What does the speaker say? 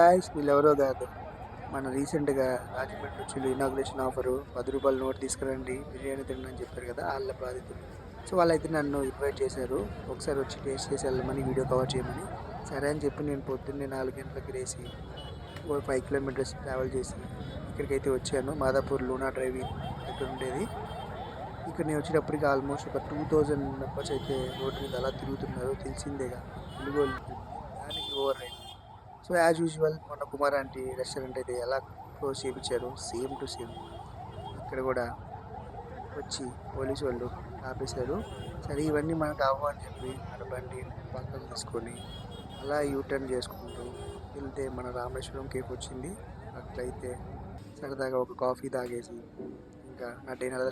Guys వీళ్ళెవరో కాదు, మన రీసెంట్గా రాజమండ్రి వచ్చి ఇనాగ్రేషన్ ఆఫరు ₹10 నోట్ తీసుకురండి బిర్యానీ తినని అని చెప్పారు కదా, వాళ్ళ బాధితులు. సో వాళ్ళైతే నన్ను ఇన్వైట్ చేశారు, ఒకసారి వచ్చి టేస్ట్ చేసి వెళ్ళమని, వీడియో కవర్ చేయమని. సరే అని చెప్పి నేను పొద్దున్నే 4 గంటలకు లేచి ఓ 5 కిలోమీటర్స్ ట్రావెల్ చేసి ఇక్కడికైతే వచ్చాను. మాదాపూర్ లూనా డ్రైవింగ్ దగ్గర ఉండేది. ఇక్కడ నేను వచ్చేటప్పటికి ఆల్మోస్ట్ ఒక 2000 మెంబర్స్ అయితే రోడ్డు మీద అలా తిరుగుతున్నారు. తెలిసిందేగా తెలుగు వాళ్ళు దానికి over right. So as usual మొన్న కుమార్ ఆంటీ రెస్టారెంట్ అయితే ఎలా క్లోజ్ చేయించారు, సేమ్ టు సేమ్ ఇక్కడ కూడా వచ్చి పోలీసు వాళ్ళు ఆపేశారు. సరే ఇవన్నీ మనకు అవ్వ అని చెప్పి మన బండి పక్కకు తీసుకొని అలా యూటర్న్ చేసుకుంటూ వెళ్తే మన రామేశ్వరం కేఫ్ వచ్చింది. అట్లయితే సరదాగా ఒక కాఫీ తాగేసి ఇంకా నా డిన్నర్